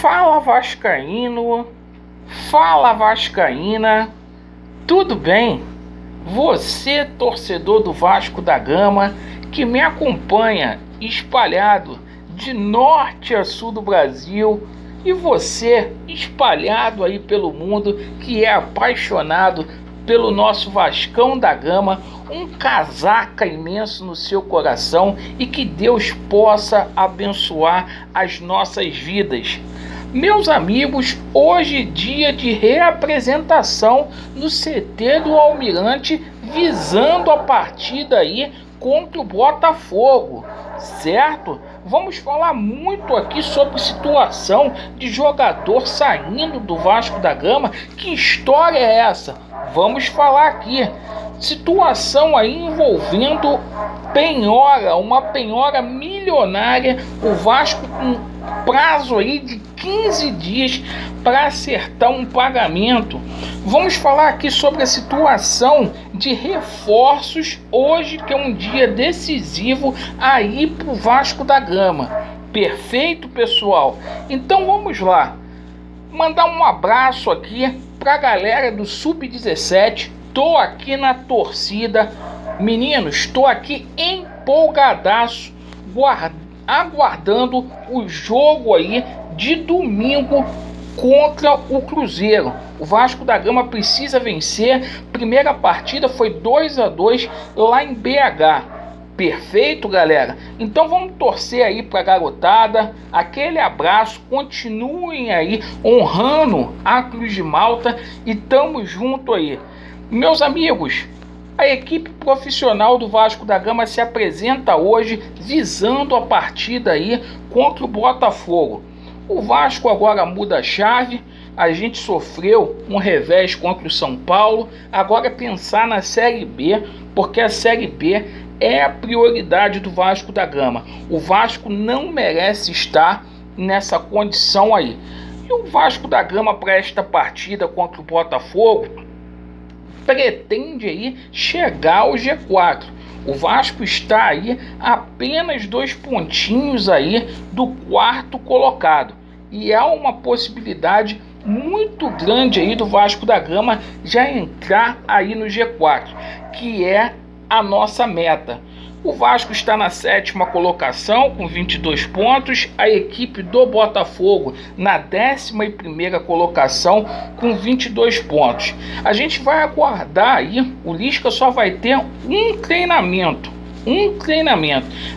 Fala Vascaíno, fala Vascaína, tudo bem? Você, torcedor do Vasco da Gama, que me acompanha espalhado de norte a sul do Brasil, e você espalhado aí pelo mundo, que é apaixonado pelo nosso Vascão da Gama, um casaca imenso no seu coração, e que Deus possa abençoar as nossas vidas. Meus amigos, hoje dia de reapresentação no CT do Almirante, visando a partida aí contra o Botafogo, certo? Vamos falar muito aqui sobre situação de jogador saindo do Vasco da Gama. Que história é essa? Vamos falar aqui. Situação aí envolvendo penhora, uma penhora milionária. O Vasco com prazo aí de 15 dias para acertar um pagamento. Vamos falar aqui sobre a situação de reforços hoje, que é um dia decisivo aí para o Vasco da Gama. Perfeito, pessoal? Então vamos lá. Mandar um abraço aqui para a galera do Sub-17. Tô aqui na torcida, meninos, estou aqui empolgadaço, aguardando o jogo aí de domingo contra o Cruzeiro. O Vasco da Gama precisa vencer. Primeira partida foi 2-2 lá em BH. Perfeito, galera? Então vamos torcer aí pra garotada. Aquele abraço, continuem aí honrando a Cruz de Malta e tamo junto aí. Meus amigos, a equipe profissional do Vasco da Gama se apresenta hoje visando a partida aí contra o Botafogo. O Vasco agora muda a chave. A gente sofreu um revés contra o São Paulo. Agora é pensar na Série B, porque a Série B é a prioridade do Vasco da Gama. O Vasco não merece estar nessa condição aí. E o Vasco da Gama, para esta partida contra o Botafogo, pretende aí chegar ao G4. O Vasco está aí apenas 2 pontinhos aí do quarto colocado. E há uma possibilidade muito grande aí do Vasco da Gama já entrar aí no G4, que é a nossa meta. O Vasco está na 7ª colocação com 22 pontos, a equipe do Botafogo na 11ª colocação com 22 pontos. A gente vai aguardar aí, o Lisca só vai ter um treinamento.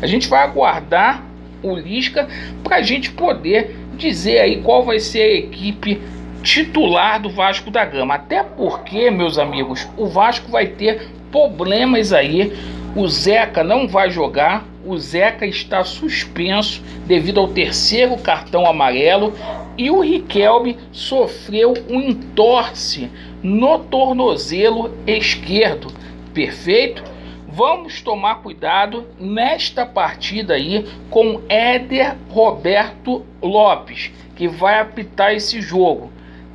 A gente vai aguardar o Lisca para a gente poder dizer aí qual vai ser a equipe titular do Vasco da Gama. Até porque, meus amigos, o Vasco vai ter problemas aí. O Zeca não vai jogar, o Zeca está suspenso devido ao 3º cartão amarelo, e o Riquelme sofreu um entorse no tornozelo esquerdo. Perfeito? Vamos tomar cuidado nesta partida aí com Éder Roberto Lopes, que vai apitar esse jogo.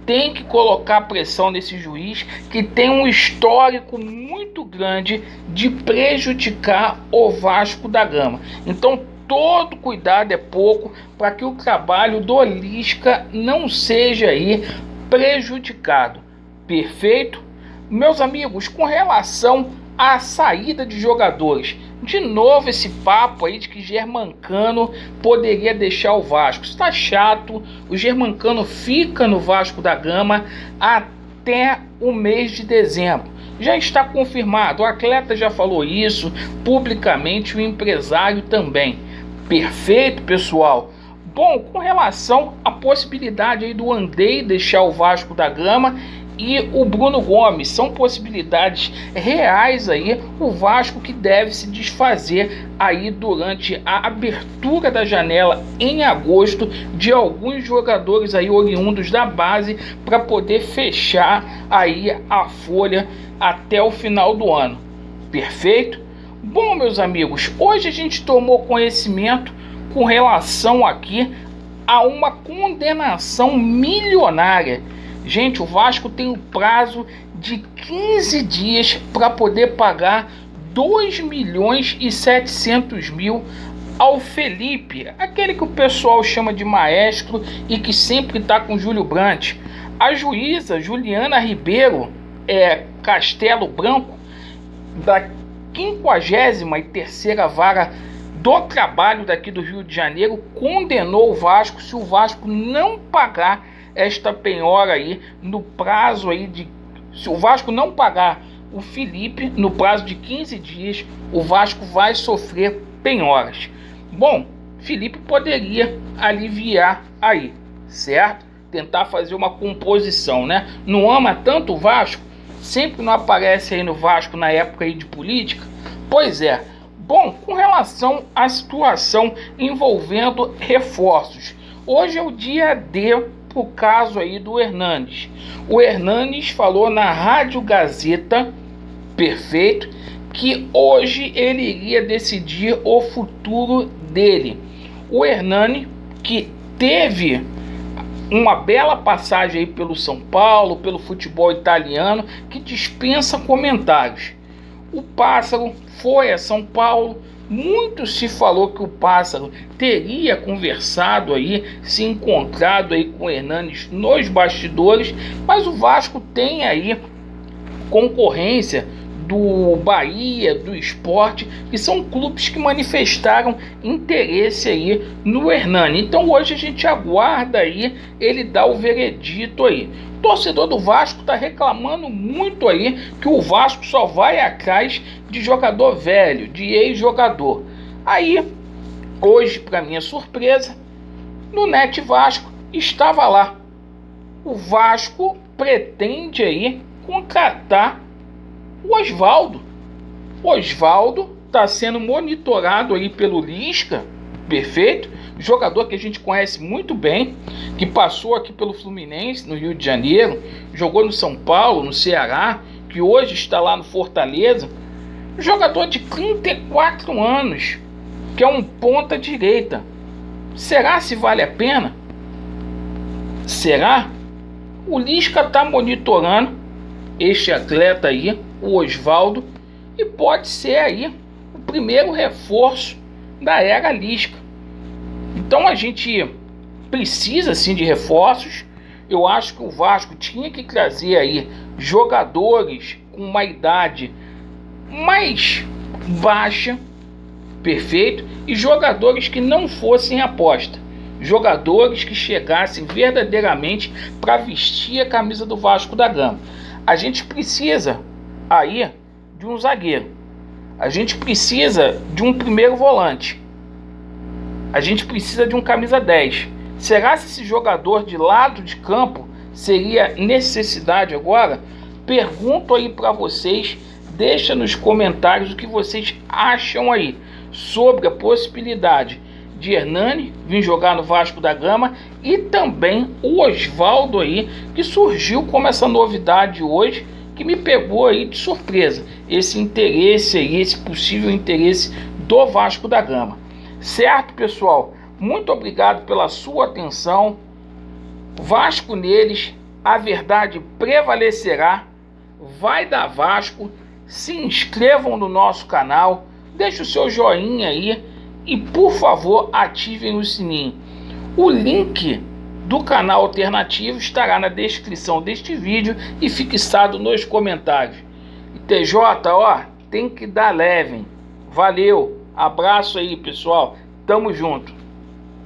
Tem que colocar pressão nesse juiz, que tem um histórico muito grande de prejudicar o Vasco da Gama. Então todo cuidado é pouco para que o trabalho do Lisca não seja aí prejudicado. Perfeito? Meus amigos, com relação à saída de jogadores, de novo esse papo aí de que Germancano poderia deixar o Vasco. Está chato. O Germancano fica no Vasco da Gama até o mês de dezembro. Já está confirmado, o atleta já falou isso publicamente, o empresário também. Perfeito, pessoal? Bom, com relação à possibilidade aí do Andrei deixar o Vasco da Gama e o Bruno Gomes, são possibilidades reais aí. O Vasco que deve se desfazer aí durante a abertura da janela em agosto de alguns jogadores aí oriundos da base, para poder fechar aí a folha até o final do ano. Perfeito? Bom, meus amigos, hoje a gente tomou conhecimento com relação aqui a uma condenação milionária. Gente, o Vasco tem o prazo de 15 dias para poder pagar 2.700.000 ao Felipe, aquele que o pessoal chama de maestro e que sempre está com Júlio Brandt. A juíza Juliana Ribeiro Castelo Branco, da 53ª Vara do Trabalho daqui do Rio de Janeiro, condenou o Vasco se o Vasco não pagar esta penhora aí no prazo aí de... Se o Vasco não pagar o Felipe no prazo de 15 dias, o Vasco vai sofrer penhoras. Bom, Felipe poderia aliviar aí, certo? Tentar fazer uma composição, né? Não ama tanto o Vasco? Sempre não aparece aí no Vasco na época aí de política? Pois é. Bom, com relação à situação envolvendo reforços, hoje é o dia D pro caso aí do Hernanes. O Hernanes falou na Rádio Gazeta, perfeito, que hoje ele iria decidir o futuro dele. O Hernani, que teve uma bela passagem aí pelo São Paulo, pelo futebol italiano, que dispensa comentários. O Pássaro foi a São Paulo, muito se falou que o Pássaro teria conversado aí, se encontrado aí com o Hernanes nos bastidores, mas o Vasco tem aí concorrência do Bahia, do Sport, que são clubes que manifestaram interesse aí no Hernani. Então hoje a gente aguarda aí ele dar o veredito aí. O torcedor do Vasco está reclamando muito aí que o Vasco só vai atrás de jogador velho, de ex-jogador. Aí, hoje, para minha surpresa, no Net Vasco estava lá. O Vasco pretende aí contratar o Osvaldo. O Osvaldo está sendo monitorado aí pelo Lisca, perfeito, jogador que a gente conhece muito bem, que passou aqui pelo Fluminense, no Rio de Janeiro, jogou no São Paulo, no Ceará, que hoje está lá no Fortaleza. Jogador de 34 anos, que é um ponta direita. Será se vale a pena? Será? O Lisca está monitorando este atleta aí, o Osvaldo, e pode ser aí o primeiro reforço da era Lisca. Então a gente precisa sim de reforços. Eu acho que o Vasco tinha que trazer aí jogadores com uma idade mais baixa, perfeito, e jogadores que não fossem aposta, jogadores que chegassem verdadeiramente para vestir a camisa do Vasco da Gama. A gente precisa aí de um zagueiro, a gente precisa de um primeiro volante, a gente precisa de um camisa 10. Será que esse jogador de lado de campo seria necessidade agora? Pergunto aí para vocês, deixa nos comentários o que vocês acham aí sobre a possibilidade de Hernani vir jogar no Vasco da Gama e também o Osvaldo aí, que surgiu como essa novidade hoje, que me pegou aí de surpresa, esse interesse aí, esse possível interesse do Vasco da Gama. Certo, pessoal? Muito obrigado pela sua atenção. Vasco neles, a verdade prevalecerá. Vai dar Vasco. Se inscrevam no nosso canal, deixe o seu joinha aí e, por favor, ativem o sininho. O link do canal alternativo estará na descrição deste vídeo e fixado nos comentários. E TJ, ó, tem que dar leve. Valeu, abraço aí, pessoal. Tamo junto.